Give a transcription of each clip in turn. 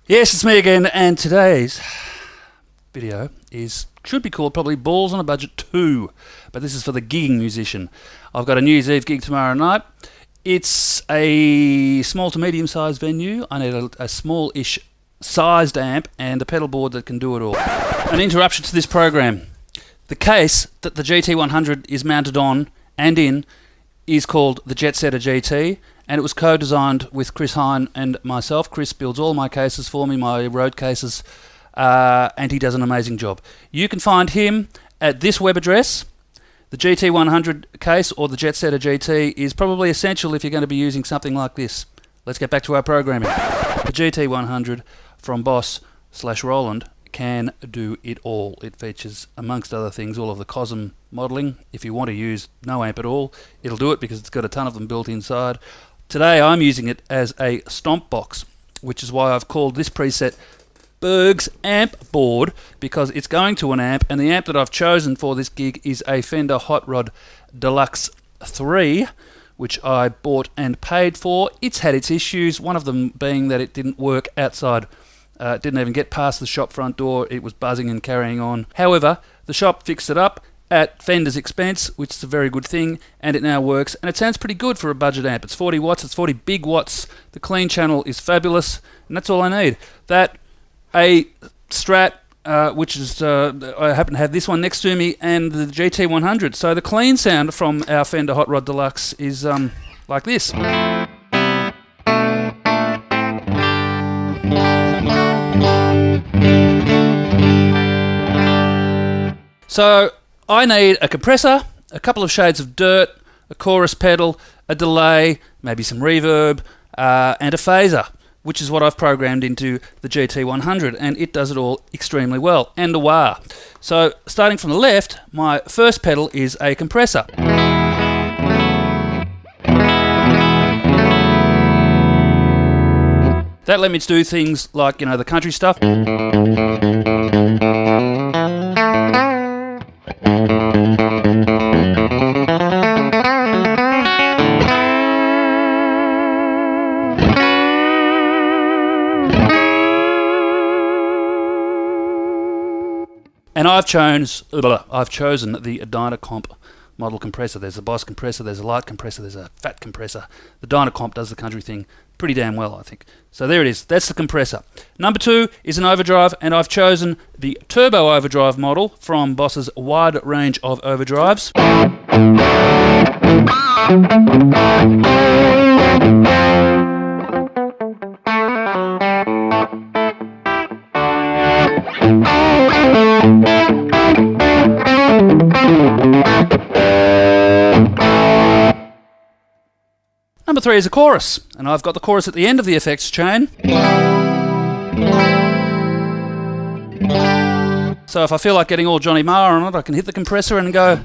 Yes, it's me again, and today's video should be called probably Balls on a Budget 2, but this is for the gigging musician. I've got a New Year's Eve gig tomorrow night. It's a small to medium sized venue. I need a small-ish sized amp and a pedal board that can do it all. An interruption to this program. The case that the GT-100 is mounted on and in is called the Jet Setter GT, and it was co-designed with Chris Hine and myself. Chris builds all my cases for me, my road cases, and he does an amazing job. You can find him at this web address. The GT100 case or the Jet Setter GT is probably essential if you're going to be using something like this. Let's get back to our programming. The GT100 from Boss/Roland can do it all. It features, amongst other things, all of the COSM modelling. If you want to use no amp at all, it'll do it because it's got a ton of them built inside. Today I'm using it as a stomp box, which is why I've called this preset Berg's Amp Board, because it's going to an amp, and the amp that I've chosen for this gig is a FenderHorodDelux 3, which I bought and paid for. It's had its issues, one of them being that it didn't work outside. It didn't even get past the shop front door. It was buzzing and carrying on. However, the shop fixed it up at Fender's expense, which is a very good thing, and it now works, and it sounds pretty good for a budget amp. It's 40 watts, it's 40 big watts, the clean channel is fabulous, and that's all I need. That, a Strat, which is, I happen to have this one next to me, and the GT100. So the clean sound from our FenderHorodDelux is like this. So I need a compressor, a couple of shades of dirt, a chorus pedal, a delay, maybe some reverb, and a phaser, which is what I've programmed into the GT100, and it does it all extremely well, and a wah. So starting from the left, my first pedal is a compressor. That let me do things like, the country stuff. And I've chosen the Dynacomp model compressor. There's a Boss compressor, there's a light compressor, there's a fat compressor. The Dynacomp does the country thing pretty damn well, I think. So there it is, that's the compressor. Number 2 is an overdrive, and I've chosen the Turbo Overdrive model from Boss's wide range of overdrives. Number 3 is a chorus, and I've got the chorus at the end of the effects chain. So if I feel like getting all Johnny Marr on it, I can hit the compressor and go.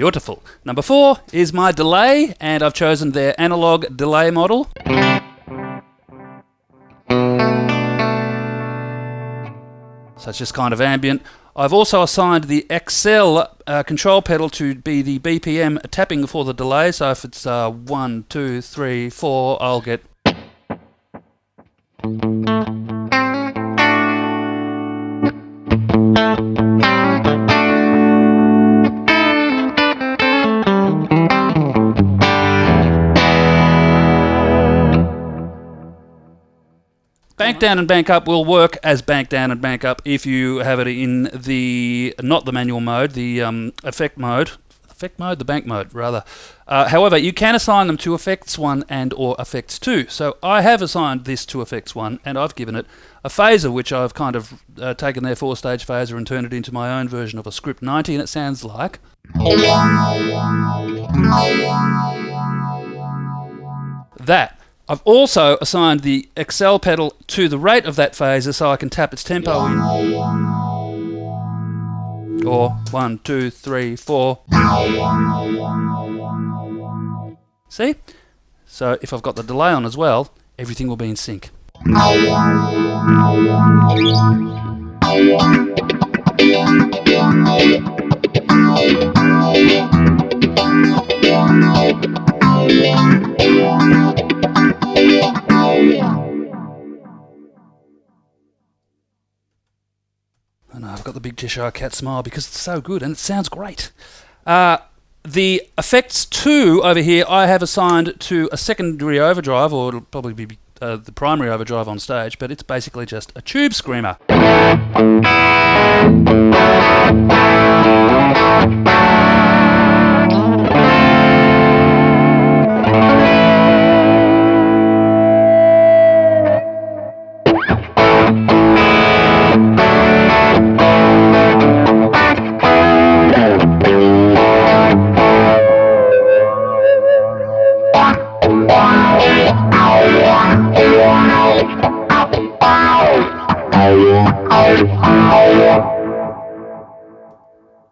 Beautiful. Number 4 is my delay, and I've chosen their analog delay model. So it's just kind of ambient. I've also assigned the XL control pedal to be the BPM tapping for the delay. So if it's 1, 2, 3, 4, I'll get. Bank down and bank up will work as bank down and bank up if you have it in the, not the manual mode, the effect mode, the bank mode rather. However, you can assign them to effects 1 and or effects 2. So I have assigned this to effects 1 and I've given it a phaser, which I've kind of taken their 4-stage phaser and turned it into my own version of a script 90, and it sounds like that. I've also assigned the XL pedal to the rate of that phaser so I can tap its tempo in. Or 1, 2, 3, 4. See? So if I've got the delay on as well, everything will be in sync. And I've got the big Cheshire Cat smile because it's so good and it sounds great. The effects 2 over here I have assigned to a secondary overdrive, or it'll probably be the primary overdrive on stage, but it's basically just a tube screamer.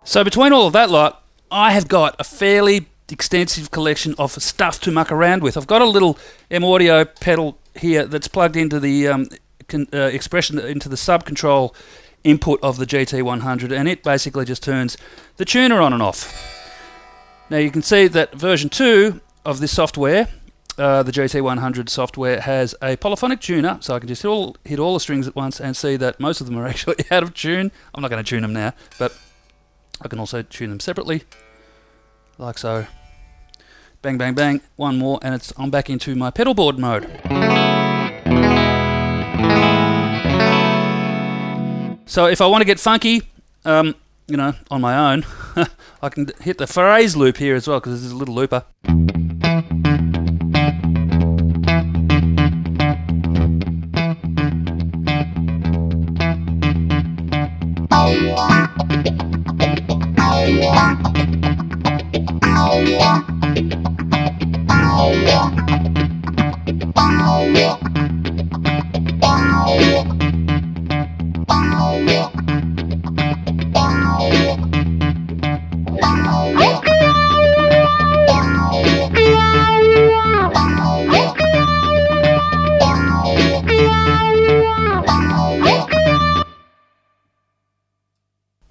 So between all of that lot, I have got a fairly extensive collection of stuff to muck around with. I've got a little M-Audio pedal here that's plugged into the expression, into the sub-control input of the GT100, and it basically just turns the tuner on and off. Now you can see that version 2 of this software, the GT100 software, has a polyphonic tuner, so I can just hit all the strings at once and see that most of them are actually out of tune. I'm not going to tune them now, but I can also tune them separately, like so. Bang, bang, bang. One more, and I'm back into my pedal board mode. So if I want to get funky, you know, on my own, I can hit the phrase loop here as well, because there's a little looper.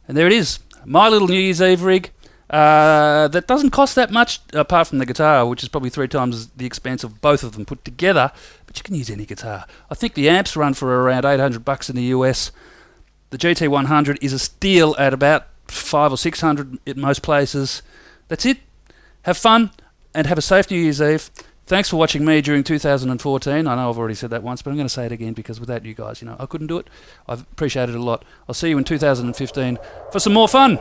And there it is, my little New Year's Eve rig that doesn't cost that much, apart from the guitar, which is probably 3 times the expense of both of them put together, but you can use any guitar. I think the amps run for around $800 in the US. The GT100 is a steal at about $500 or $600 at most places. That's it. Have fun and have a safe New Year's Eve. Thanks for watching me during 2014. I know I've already said that once, but I'm going to say it again, because without you guys, you know, I couldn't do it. I've appreciated it a lot. I'll see you in 2015 for some more fun.